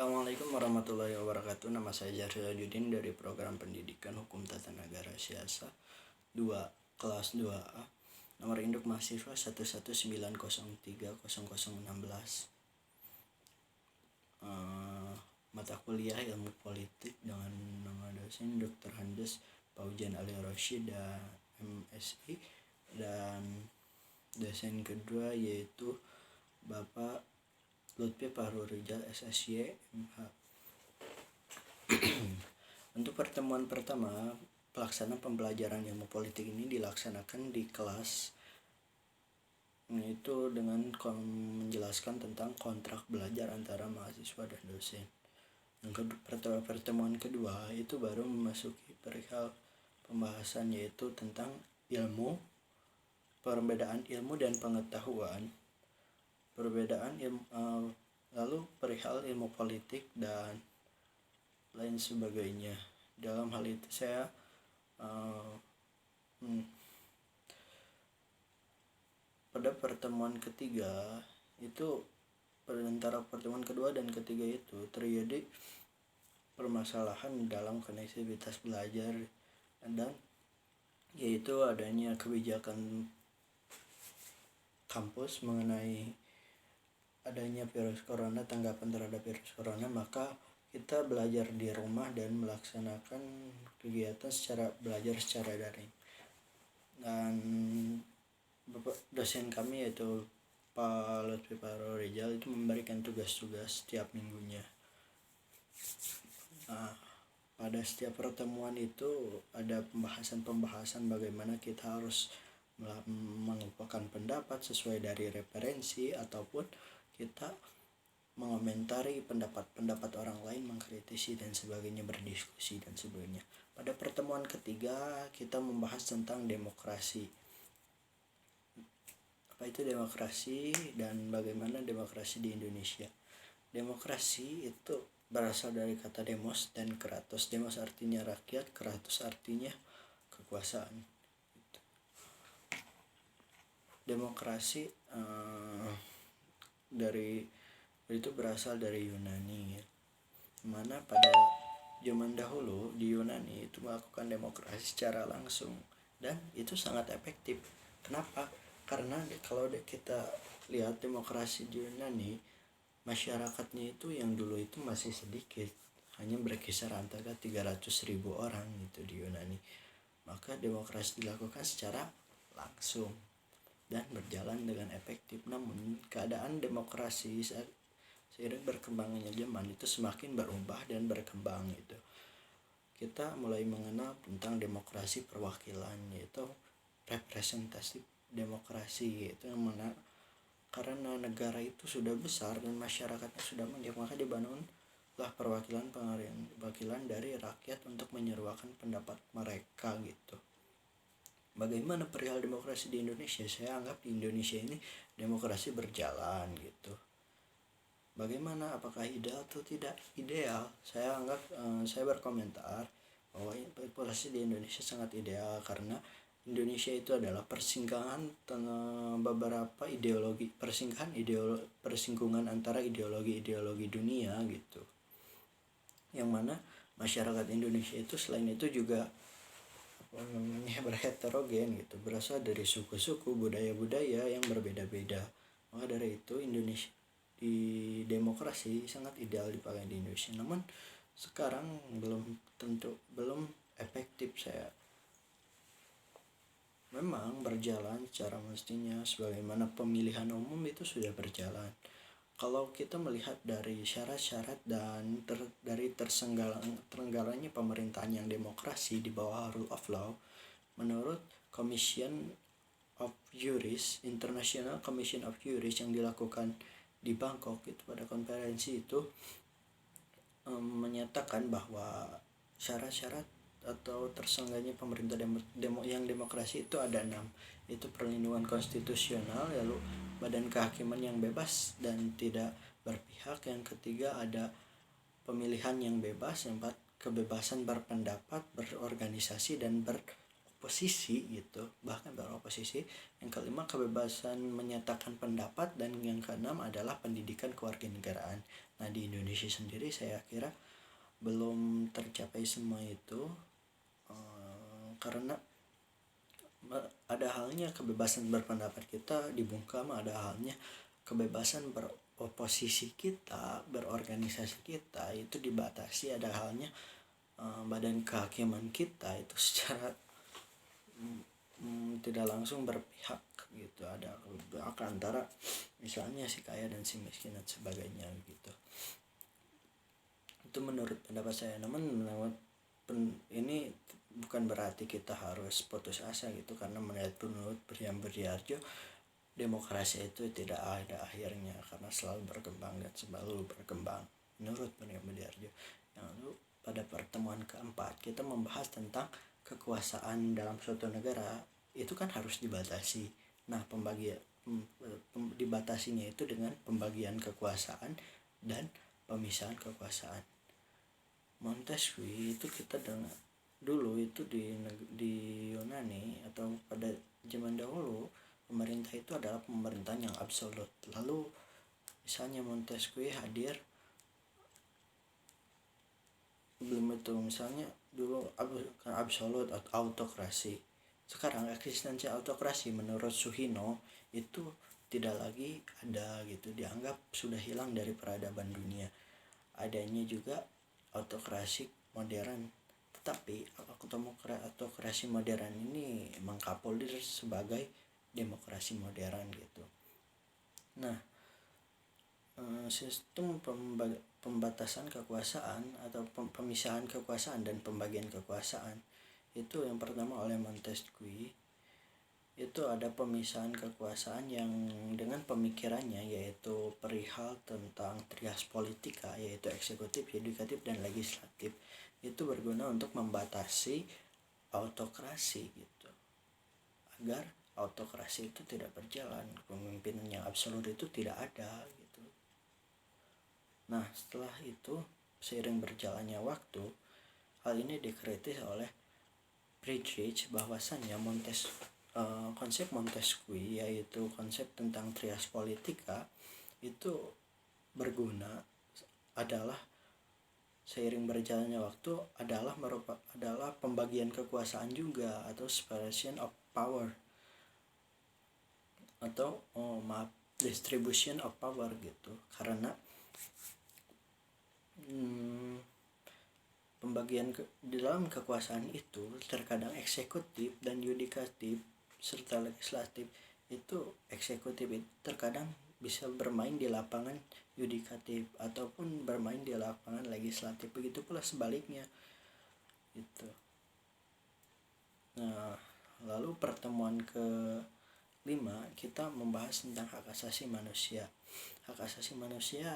Assalamualaikum warahmatullahi wabarakatuh. Nama saya Jarsyadudin dari Program Pendidikan Hukum Tata Negara Siasa 2 kelas 2A. Nomor induk mahasiswa 119030016. Mata kuliah Ilmu Politik dengan nama dosen Dr. Handes Paujan Ali Rosyid dan MSI, dan dosen kedua yaitu Bapak Lutfi Fahrul Rijal SSY MH. Untuk pertemuan pertama, pelaksanaan pembelajaran ilmu politik ini dilaksanakan di kelas, yaitu dengan menjelaskan tentang kontrak belajar antara mahasiswa dan dosen. Yang pertemuan kedua itu baru memasuki perihal pembahasan, yaitu tentang ilmu, perbedaan ilmu dan pengetahuan, perbedaan ilmu, lalu perihal ilmu politik dan lain sebagainya. Dalam hal itu saya pada pertemuan ketiga itu, antara pertemuan kedua dan ketiga itu terjadi permasalahan dalam konektivitas belajar, dan yaitu adanya kebijakan kampus mengenai adanya virus corona, tanggapan terhadap virus corona. Maka kita belajar di rumah dan melaksanakan kegiatan belajar secara daring. Dan Bapak dosen kami yaitu Pak Lutfi Fahrul Rijal itu memberikan tugas-tugas setiap minggunya. Pada setiap pertemuan itu ada pembahasan bagaimana kita harus mengumpulkan pendapat sesuai dari referensi, ataupun kita mengomentari pendapat orang lain, mengkritisi dan sebagainya, berdiskusi dan sebagainya. Pada pertemuan ketiga kita membahas tentang demokrasi. Apa itu demokrasi dan bagaimana demokrasi di Indonesia? Demokrasi itu berasal dari kata demos dan kratos. Demos artinya rakyat, kratos artinya kekuasaan. Demokrasi itu berasal dari Yunani, mana pada zaman dahulu di Yunani itu melakukan demokrasi secara langsung, dan itu sangat efektif. Kenapa? Karena kalau kita lihat demokrasi di Yunani, masyarakatnya itu yang dulu itu masih sedikit, hanya berkisar antara 300.000 orang itu di Yunani. Maka demokrasi dilakukan secara langsung dan berjalan dengan efektif. Namun keadaan demokrasi seiring berkembangnya zaman itu semakin berubah dan berkembang. Itu kita mulai mengenal tentang demokrasi perwakilan, yaitu representatif demokrasi, yaitu yang mana karena negara itu sudah besar dan masyarakatnya sudah banyak, maka dibangunlah perwakilan dari rakyat untuk menyeruakan pendapat mereka gitu. Bagaimana perihal demokrasi di Indonesia? Saya anggap di Indonesia ini demokrasi berjalan gitu. Bagaimana, apakah ideal atau tidak ideal? Saya anggap saya berkomentar bahwa demokrasi di Indonesia sangat ideal, karena Indonesia itu adalah persinggahan beberapa ideologi, persinggungan antara ideologi dunia gitu. Yang mana masyarakat Indonesia itu selain itu juga berheterogen gitu, berasal dari suku-suku, budaya-budaya yang berbeda-beda. Maka dari itu Indonesia di demokrasi sangat ideal dipakai di Indonesia. Namun sekarang belum efektif. Saya memang berjalan secara mestinya, sebagaimana pemilihan umum itu sudah berjalan. Kalau kita melihat dari syarat-syarat dan dari terenggalanya pemerintahan yang demokrasi di bawah rule of law, menurut Commission of Juris, International Commission of Juris yang dilakukan di Bangkok itu, pada konferensi itu menyatakan bahwa syarat-syarat atau tersenggahnya pemerintah yang demokrasi itu ada 6, yaitu perlindungan konstitusional, lalu badan kehakiman yang bebas dan tidak berpihak, yang ketiga ada pemilihan yang bebas, yang keempat kebebasan berpendapat, berorganisasi dan beroposisi gitu, bahkan beroposisi. Yang kelima, kebebasan menyatakan pendapat, dan yang keenam adalah pendidikan kewarganegaraan. Nah, di Indonesia sendiri saya kira belum tercapai semua itu, karena ada halnya kebebasan berpendapat kita dibungkam, ada halnya kebebasan beroposisi kita, berorganisasi kita itu dibatasi, ada halnya badan kehakiman kita itu secara tidak langsung berpihak gitu, ada antara misalnya si kaya dan si miskin dan sebagainya gitu. Itu menurut pendapat saya. Namun ini bukan berarti kita harus putus asa gitu, karena menurut Priam Budiarjo demokrasi itu tidak ada akhirnya karena selalu berkembang dan selalu berkembang menurut Priam Budiarjo. Lalu pada pertemuan keempat kita membahas tentang kekuasaan dalam suatu negara, itu kan harus dibatasi. Nah, dibatasinya itu dengan pembagian kekuasaan dan pemisahan kekuasaan. Montesquieu itu kita dengar dulu itu di Yunani atau pada zaman dahulu, pemerintah itu adalah pemerintahan yang absolut. Lalu misalnya Montesquieu hadir, belum itu misalnya dulu absolut atau autokrasi. Sekarang eksistensi autokrasi menurut Suhino itu tidak lagi ada gitu, dianggap sudah hilang dari peradaban dunia. Adanya juga autokrasi modern, tetapi autokrasi modern ini mengkapoldir sebagai demokrasi modern gitu. Nah, sistem pembatasan kekuasaan atau pemisahan kekuasaan dan pembagian kekuasaan itu yang pertama oleh Montesquieu, itu ada pemisahan kekuasaan yang dengan pemikirannya yaitu perihal tentang trias politika, yaitu eksekutif, yudikatif, dan legislatif. Itu berguna untuk membatasi autokrasi gitu, agar autokrasi itu tidak berjalan, pemimpinan yang absolut itu tidak ada gitu. Nah, setelah itu seiring berjalannya waktu, hal ini dikritis oleh Friedrich bahwasannya konsep Montesquieu, yaitu konsep tentang trias politika, itu berguna adalah seiring berjalannya waktu adalah pembagian kekuasaan juga, atau separation of power, atau distribution of power gitu. Karena pembagian di dalam kekuasaan itu terkadang eksekutif dan yudikatif serta legislatif. Itu eksekutif itu terkadang bisa bermain di lapangan yudikatif ataupun bermain di lapangan legislatif, begitu pula sebaliknya gitu. Nah, lalu pertemuan ke-5 kita membahas tentang hak asasi manusia. Hak asasi manusia